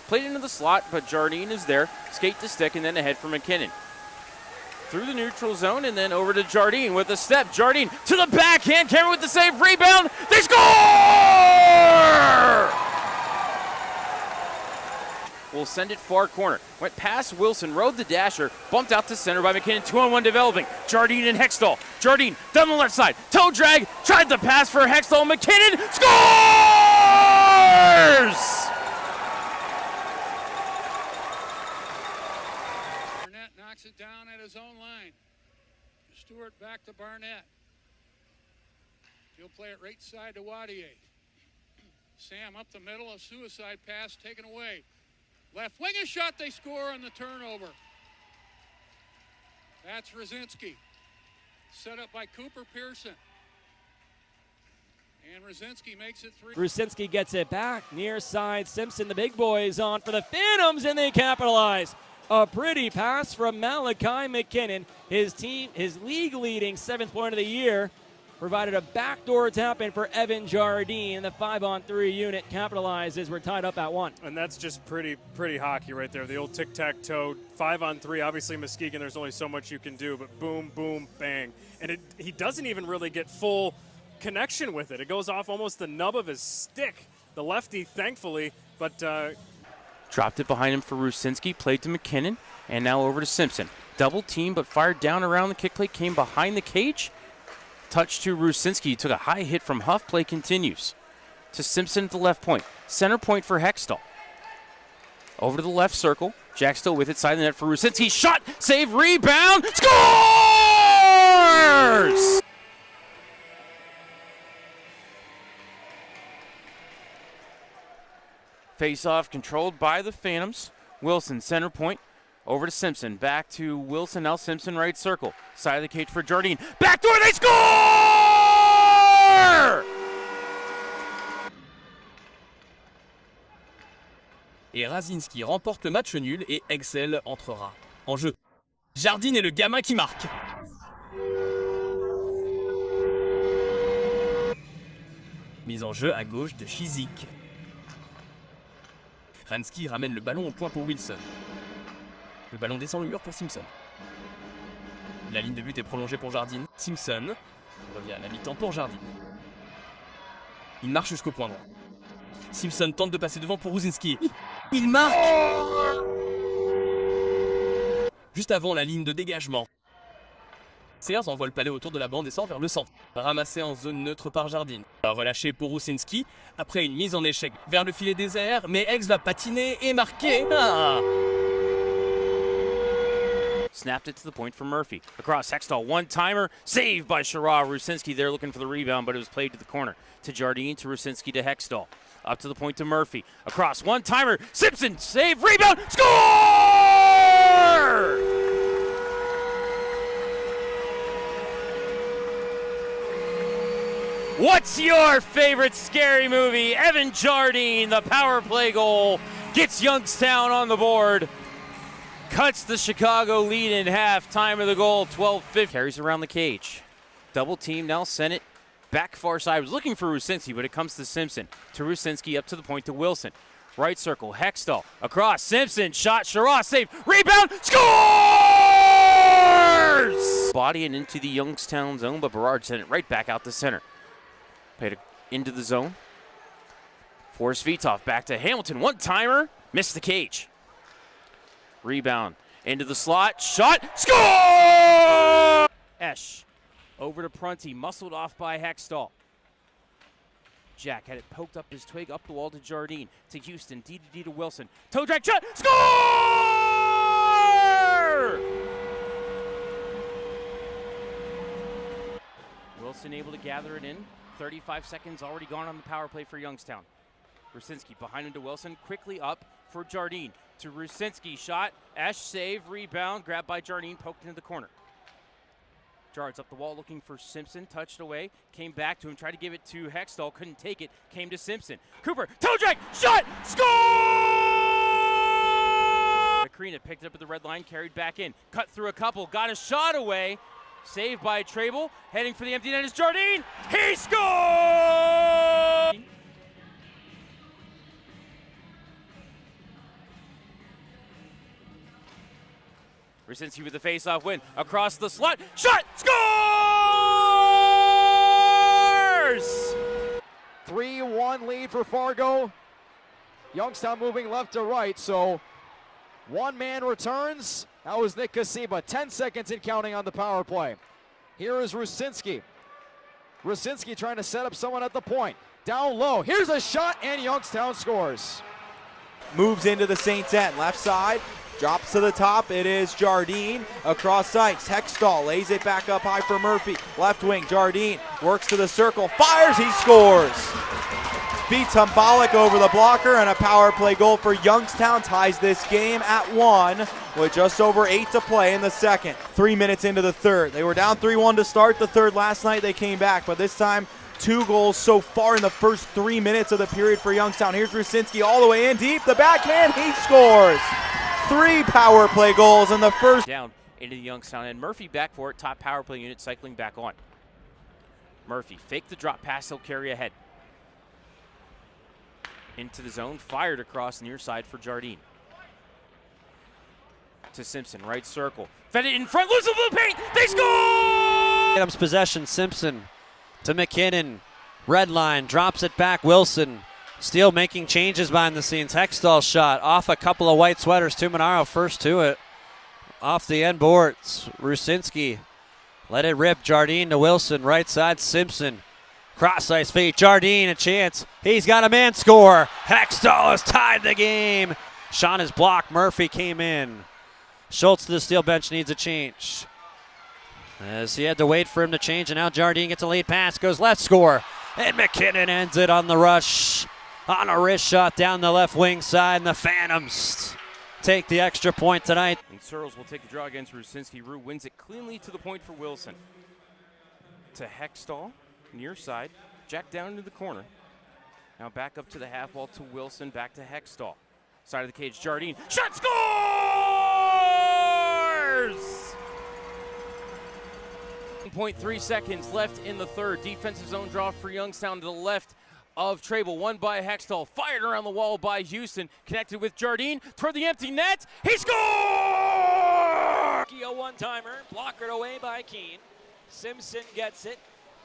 Played into the slot, but Jardine is there. Skate to stick, and then ahead for McKinnon. Through the neutral zone, and then over to Jardine with a step. Jardine to the backhand. Cameron with the save. Rebound. They score! Will send it far corner. Went past Wilson, rode the dasher, bumped out to center by McKinnon. 2-on-1 developing. Jardine and Hextall. Jardine down the left side. Toe drag. Tried the pass for Hextall. McKinnon scores! Barnett knocks it down at his own line. Stewart back to Barnett. He'll play it right side to Wadier. Sam up the middle, a suicide pass taken away. Left wing a shot, they score on the turnover. That's Rosinski. Set up by Cooper Pearson. And Rosinski makes it 3. Rosinski gets it back, near side. Simpson, the big boys on for the Phantoms, and they capitalize. A pretty pass from Malachi McKinnon. His league-leading 7th point of the year. Provided a backdoor tap in for Evan Jardine. The 5-on-3 unit capitalizes. We're tied up at 1. And that's just pretty hockey right there. The old tic-tac-toe, 5-on-3. Obviously, Muskegon, there's only so much you can do, but boom, boom, bang. And he doesn't even really get full connection with it. It goes off almost the nub of his stick. The lefty, thankfully, but dropped it behind him for Rusinski, played to McKinnon, and now over to Simpson. Double team, but fired down around the kick plate, came behind the cage. Touch to Rusinski, took a high hit from Huff, play continues. To Simpson at the left point, center point for Hextall. Over to the left circle, Jack still with it, side of the net for Rusinski, shot, save, rebound, scores! Face-off controlled by the Phantoms. Wilson, center point. Over to Simpson. Back to Wilson. Now Simpson, right circle. Side of the cage for Jardine. Backdoor, they score! Et Rasinski remporte le match nul et Excel entrera en jeu. Jardine est le gamin qui marque. Mise en jeu à gauche de Chizik. Ransky ramène le ballon au point pour Wilson. Le ballon descend le mur pour Simpson. La ligne de but est prolongée pour Jardine. Simpson revient à la mi-temps pour Jardine. Il marche jusqu'au point droit. Simpson tente de passer devant pour Rusinski. Il marque! Juste avant la ligne de dégagement. Sears envoie le palais autour de la bande et sort vers le centre. Ramassé en zone neutre par Jardine. Relâché pour Rusinski. Après une mise en échec vers le filet désert. Mais Aix va patiner et marquer. Ah! Snapped it to the point for Murphy. Across Hextall, one-timer, saved by Sherrod. Rusinski there looking for the rebound, but it was played to the corner. To Jardine, to Rusinski, to Hextall. Up to the point to Murphy. Across, one-timer, Simpson, save, rebound, score! What's your favorite scary movie? Evan Jardine, the power play goal, gets Youngstown on the board. Cuts the Chicago lead in half. Time of the goal, 12:50. Carries around the cage. Double team, now sent it back far side. Was looking for Rusinski, but it comes to Simpson. To Rusinski, up to the point to Wilson. Right circle, Hextall. Across, Simpson, shot, Sherrod, save, rebound, scores! Body and into the Youngstown zone, but Berard sent it right back out the center. Played it into the zone. Forrest Vitov back to Hamilton. One-timer, missed the cage. Rebound into the slot, shot, score! Esch over to Prunty, muscled off by Hextall. Jack had it poked up his twig, up the wall to Jardine, to Houston, D to Wilson. Toe drag, shot, score! Wilson able to gather it in. 35 seconds already gone on the power play for Youngstown. Rusinski behind him to Wilson, quickly up for Jardine. To Rusinski, shot, Esch save, rebound, grabbed by Jardine, poked into the corner. Jards up the wall looking for Simpson, touched away, came back to him, tried to give it to Hextall, couldn't take it, came to Simpson. Cooper, toe drag, shot, score! Macrina picked it up at the red line, carried back in, cut through a couple, got a shot away, saved by Trable, heading for the empty net is Jardine, he scores! Rusinski with the face-off win. Across the slot. Shot! Scores! 3-1 lead for Fargo. Youngstown moving left to right, so one man returns. That was Nick Kasiba. 10 seconds in counting on the power play. Here is Rusinski. Rusinski trying to set up someone at the point. Down low. Here's a shot, and Youngstown scores. Moves into the Saints end. Left side. Drops to the top. It is Jardine across ice. Hextall lays it back up high for Murphy. Left wing. Jardine works to the circle. Fires. He scores. Beats Humbalik over the blocker, and a power play goal for Youngstown ties this game at 1 with just over 8 to play in the second. 3 minutes into the third. They were down 3-1 to start the third last night. They came back, but this time 2 goals so far in the first 3 minutes of the period for Youngstown. Here's Rusinski all the way in deep. The backhand. He scores. 3 power play goals in the first. Down into the Youngstown and Murphy back for it. Top power play unit cycling back on. Murphy fake the drop pass. He'll carry ahead. Into the zone, fired across near side for Jardine. To Simpson, right circle. Fed it in front, loses the paint, they score! Adams possession, Simpson to McKinnon. Red line, drops it back, Wilson. Steele making changes behind the scenes. Hextall shot off a couple of white sweaters. Tuminaro first to it. Off the end boards, Rusinski. Let it rip, Jardine to Wilson, right side, Simpson. Cross ice feet, Jardine a chance. He's got a man score. Hextall has tied the game. Shot is blocked. Murphy came in. Schultz to the Steel bench needs a change. As he had to wait for him to change, and now Jardine gets a lead pass, goes left, score. And McKinnon ends it on the rush. On a wrist shot down the left wing side, and the Phantoms take the extra point tonight. And Searles will take the draw against Rusinski. Rue wins it cleanly to the point for Wilson. To Hextall. Near side, Jack down into the corner. Now back up to the half wall to Wilson, back to Hextall. Side of the cage, Jardine, shot, scores! 1.3 seconds left in the third. Defensive zone draw for Youngstown to the left of Trable. Won by Hextall, fired around the wall by Houston. Connected with Jardine, toward the empty net, he scores! A one-timer, blockered away by Keene. Simpson gets it.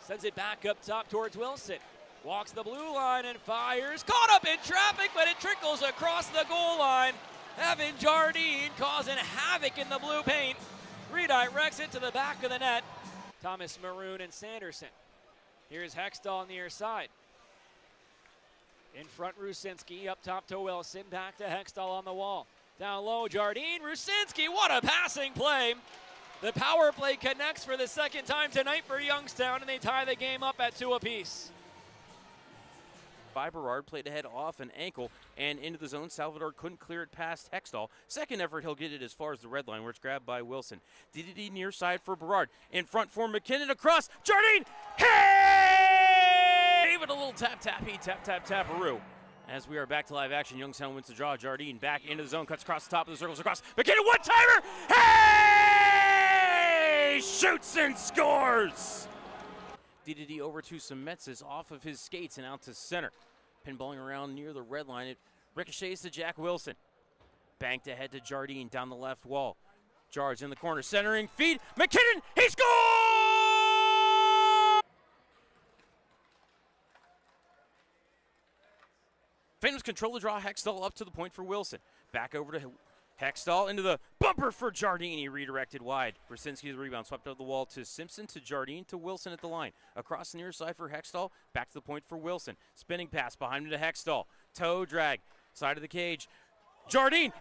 Sends it back up top towards Wilson. Walks the blue line and fires. Caught up in traffic, but it trickles across the goal line. Evan Jardine causing havoc in the blue paint. Redirects it to the back of the net. Thomas Maroon and Sanderson. Here's Hextall on the near side. In front, Rusinski up top to Wilson. Back to Hextall on the wall. Down low, Jardine. Rusinski, what a passing play. The power play connects for the second time tonight for Youngstown, and they tie the game up at 2 apiece. By Berard, played ahead off an ankle and into the zone. Salvador couldn't clear it past Hextall. Second effort, he'll get it as far as the red line, where it's grabbed by Wilson. DDD near side for Berard. In front for McKinnon, across. Jardine! Hey! Gave it a little tap-tap-y, tap-tap-tap-a-roo. As we are back to live action, Youngstown wins the draw. Jardine back into the zone, cuts across the top of the circles, across. McKinnon, one-timer! Hey! Shoots and scores! DDD over to Semetzes off of his skates and out to center. Pinballing around near the red line. It ricochets to Jack Wilson. Banked ahead to Jardine down the left wall. Jards in the corner, centering feed. McKinnon, he scores! Phantoms control the draw. Hextall up to the point for Wilson. Back over to Hextall into the bumper for Jardine. He redirected wide. Rusinski the rebound. Swept up the wall to Simpson, to Jardine, to Wilson at the line. Across the near side for Hextall. Back to the point for Wilson. Spinning pass behind him to Hextall. Toe drag. Side of the cage. Jardine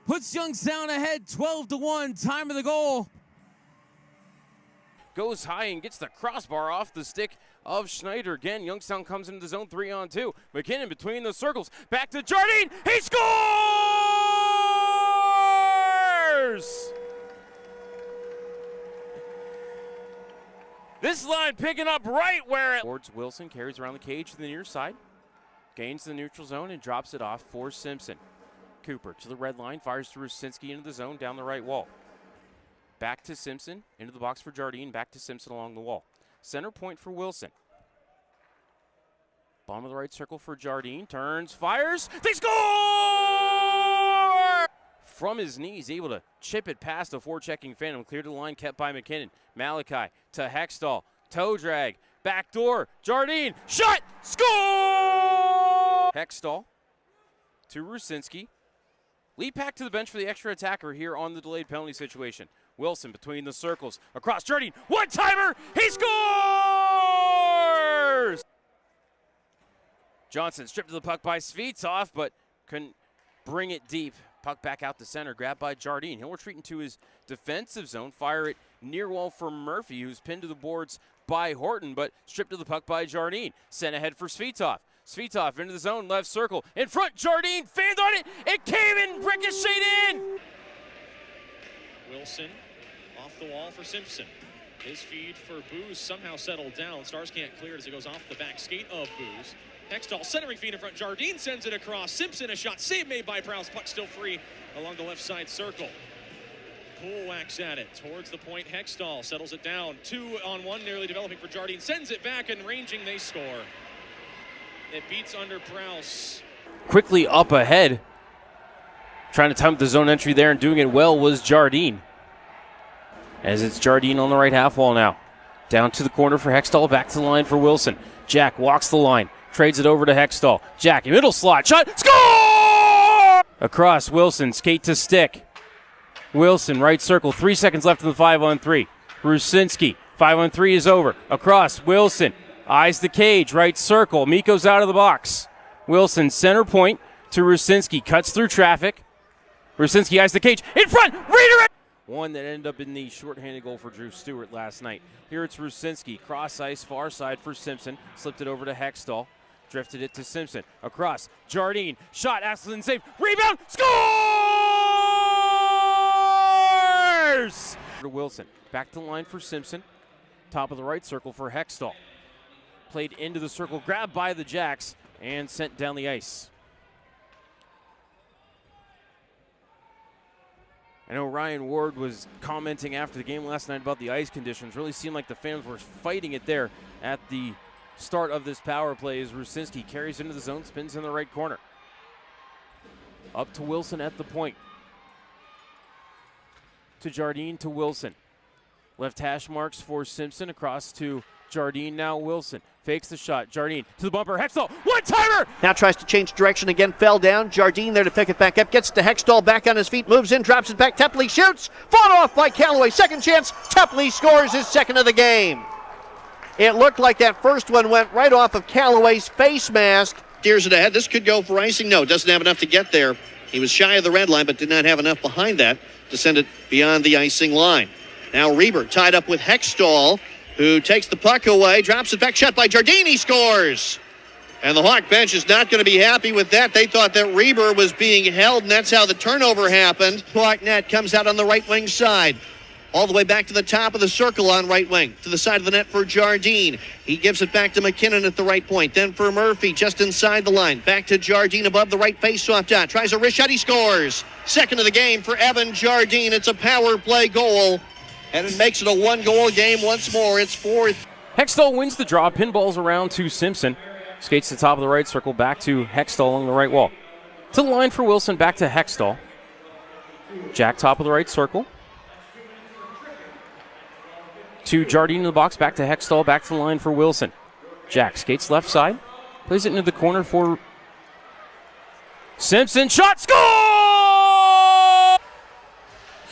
puts Youngstown ahead 12-1. Time of the goal. Goes high and gets the crossbar off the stick of Schneider. Again, Youngstown comes into the zone 3-on-2. McKinnon between the circles. Back to Jardine. He scores! This line picking up right where it... Towards Wilson, carries around the cage to the near side. Gains the neutral zone and drops it off for Simpson. Cooper to the red line, fires to Rusinski into the zone down the right wall. Back to Simpson, into the box for Jardine, back to Simpson along the wall. Center point for Wilson. Bottom of the right circle for Jardine, turns, fires, they score! from his knees, able to chip it past a forechecking Phantom. Cleared the line, kept by McKinnon. Malachi to Hextall. Toe drag. Back door. Jardine. Shot. Score! Hextall to Rusinski. Lead pack to the bench for the extra attacker here on the delayed penalty situation. Wilson between the circles. Across Jardine. One-timer. He scores! Johnson stripped to the puck by Svitov, but couldn't bring it deep. Puck back out to center, grabbed by Jardine. He'll retreat into his defensive zone, fire it near wall for Murphy, who's pinned to the boards by Horton, but stripped to the puck by Jardine. Sent ahead for Svitov. Svitov into the zone, left circle. In front, Jardine fanned on it. It came in, ricocheted in. Wilson off the wall for Simpson. His feed for Booze somehow settled down. Stars can't clear it as it goes off the back skate of Booze. Hextall centering feed in front. Jardine sends it across. Simpson a shot. Save made by Prowse. Puck still free along the left side circle. Poole whacks at it towards the point. Hextall settles it down. 2-on-1 nearly developing for Jardine. Sends it back and ranging. They score. It beats under Prowse. Quickly up ahead. Trying to time the zone entry there and doing it well was Jardine. As it's Jardine on the right half wall now. Down to the corner for Hextall. Back to the line for Wilson. Jack walks the line. Trades it over to Hextall. Jack, middle slot. Shot. Score! Across Wilson. Skate to stick. Wilson, right circle. 3 seconds left in the 5-on-3. Rusinski. 5-on-3 is over. Across. Wilson. Eyes the cage. Right circle. Mikko's out of the box. Wilson, center point to Rusinski. Cuts through traffic. Rusinski eyes the cage. In front. Redirect. One that ended up in the shorthanded goal for Drew Stewart last night. Here it's Rusinski. Cross ice, far side for Simpson. Slipped it over to Hextall. Drifted it to Simpson. Across. Jardine. Shot. Asselin save. Rebound. Scores! Wilson. Back to the line for Simpson. Top of the right circle for Hextall. Played into the circle. Grabbed by the Jacks and sent down the ice. I know Ryan Ward was commenting after the game last night about the ice conditions. Really seemed like the fans were fighting it there at the start of this power play as Rusinski carries into the zone, spins in the right corner. Up to Wilson at the point. To Jardine to Wilson. Left hash marks for Simpson. Across to Jardine, now Wilson. Fakes the shot. Jardine to the bumper. Hextall. One-timer! Now tries to change direction again. Fell down. Jardine there to pick it back up. Gets to Hextall. Back on his feet. Moves in. Drops it back. Tepley shoots. Fought off by Callaway. Second chance. Tepley scores his second of the game. It looked like that first one went right off of Callaway's face mask. Steers it ahead. This could go for icing. No, doesn't have enough to get there. He was shy of the red line, but did not have enough behind that to send it beyond the icing line. Now Reber tied up with Hextall, who takes the puck away, drops it back, shot by Jardine, he scores! And the Hawk bench is not going to be happy with that. They thought that Reber was being held, and that's how the turnover happened. Hawk net comes out on the right wing side. All the way back to the top of the circle on right wing. To the side of the net for Jardine. He gives it back to McKinnon at the right point. Then for Murphy, just inside the line. Back to Jardine above the right faceoff dot. Tries a wrist shot, he scores! Second of the game for Evan Jardine. It's a power play goal. And it makes it a one-goal game once more. It's fourth. Hextall wins the draw. Pinballs around to Simpson. Skates to the top of the right circle. Back to Hextall along the right wall. To the line for Wilson. Back to Hextall. Jack top of the right circle. To Jardine in the box. Back to Hextall. Back to the line for Wilson. Jack skates left side. Plays it into the corner for Simpson. Shot. Score!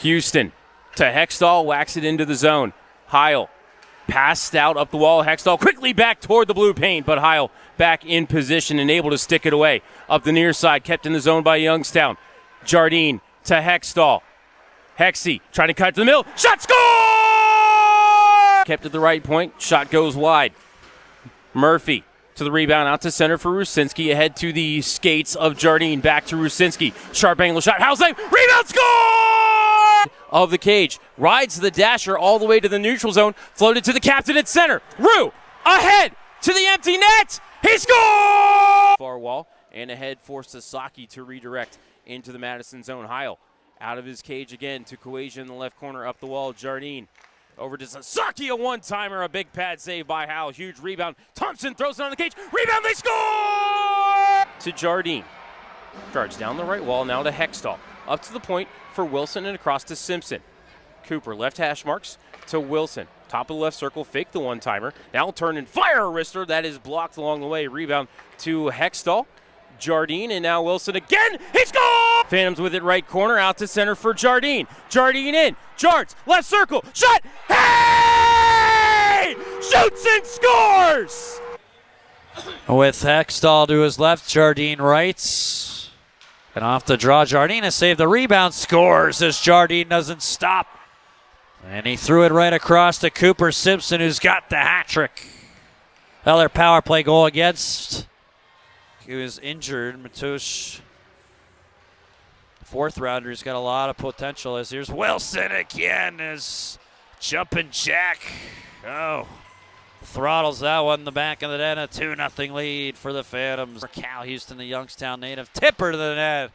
Houston. To Hextall, whacks it into the zone. Heil passed out up the wall. Hextall quickly back toward the blue paint, but Heil back in position and able to stick it away. Up the near side, kept in the zone by Youngstown. Jardine to Hextall. Hexy trying to cut to the middle. Shot, score! Kept at the right point. Shot goes wide. Murphy to the rebound, out to center for Rusinski. Ahead to the skates of Jardine. Back to Rusinski. Sharp angle shot. How's that? Rebound, score! Of the cage. Rides the dasher all the way to the neutral zone. Floated to the captain at center. Rue ahead to the empty net. He scores! Far wall and ahead for Sasaki to redirect into the Madison zone. Heil out of his cage again to Coasia in the left corner. Up the wall. Jardine over to Sasaki. A one-timer. A big pad save by Howell. Huge rebound. Thompson throws it on the cage. Rebound. They score! To Jardine. Charge down the right wall now to Hextall. Up to the point for Wilson and across to Simpson. Cooper, left hash marks to Wilson. Top of the left circle, fake the one-timer. Now turn and fire a wrister. That is blocked along the way. Rebound to Hextall. Jardine, and now Wilson again. He scores! Phantoms with it right corner, out to center for Jardine. Jardine in. Jards, left circle. Shot! Hey! Shoots and scores! With Hextall to his left, Jardine right. And off the draw, Jardine has saved the rebound. Scores as Jardine doesn't stop. And he threw it right across to Cooper Simpson, who's got the hat trick. Another power play goal against. He was injured. Matush, fourth rounder, he's got a lot of potential. As here's Wilson again, as jumping jack. Oh, throttles that one in the back of the net. A 2-0 lead for the Phantoms. Cal Houston, the Youngstown native, tipper to the net.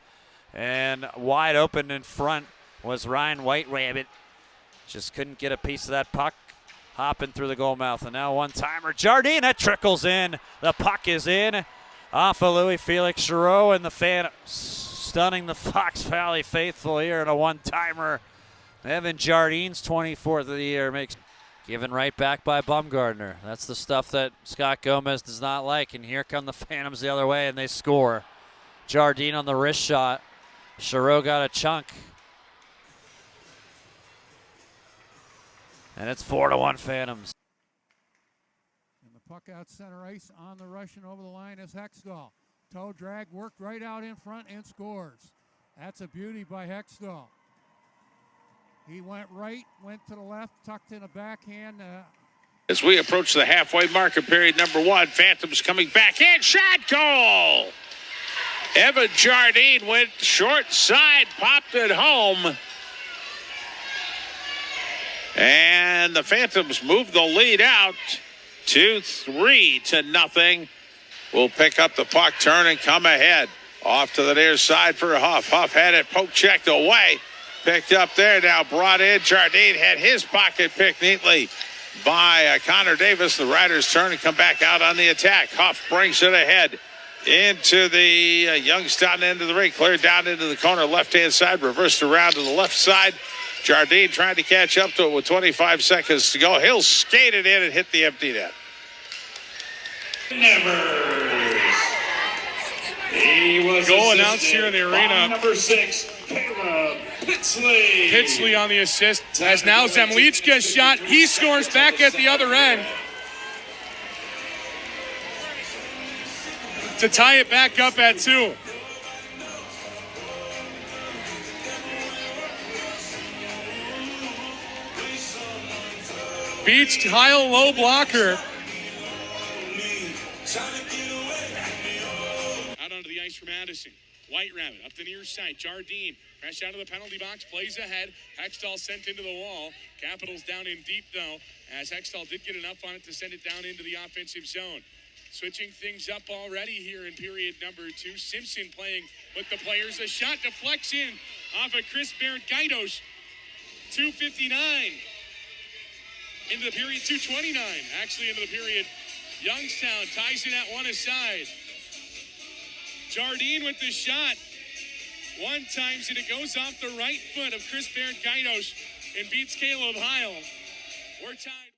And wide open in front was Ryan White Rabbit. Just couldn't get a piece of that puck. Hopping through the goal mouth. And now one-timer. Jardine, that trickles in. The puck is in. Off of Louis Felix Giroux, and the Phantoms stunning the Fox Valley faithful here in a one-timer. Evan Jardine's 24th of the year makes given right back by Bumgardner. That's the stuff that Scott Gomez does not like. And here come the Phantoms the other way, and they score. Jardine on the wrist shot. Giroux got a chunk. And it's 4-1 Phantoms. And the puck out center ice on the rush and over the line is Hextall. Toe drag worked right out in front and scores. That's a beauty by Hextall. He went right, went to the left, tucked in a backhand. As we approach the halfway mark of period number 1, Phantoms coming back in, shot, goal! Evan Jardine went short side, popped it home. And the Phantoms move the lead out to 3-0. Will pick up the puck, turn, and come ahead. Off to the near side for Huff. Huff had it poke checked away. Picked up there, now brought in. Jardine had his pocket picked neatly by Connor Davis. The Riders turn and come back out on the attack. Huff brings it ahead into the Youngstown end of the ring. Cleared down into the corner, left-hand side. Reversed around to the left side. Jardine trying to catch up to it with 25 seconds to go. He'll skate it in and hit the empty net. He was goal announced here in the arena. Number 6, Pitsley. Pitsley on the assist. As now Zemlichka's shot. He scores back at the other end to tie it back up at 2. Beats Kyle low blocker. Out onto the ice for Madison. White Rabbit up the near side. Jardine fresh out of the penalty box, plays ahead. Hextall sent into the wall. Capitals down in deep though, as Hextall did get enough on it to send it down into the offensive zone. Switching things up already here in period number 2. Simpson playing with the players. A shot deflects in off of Chris Barrett-Gaidos. 2:59. Into the period, 2:29. Actually into the period. Youngstown ties it at 1 aside. Jardine with the shot. One times and it goes off the right foot of Chris Barrett-Gaidos and beats Caleb Heil. We're tied.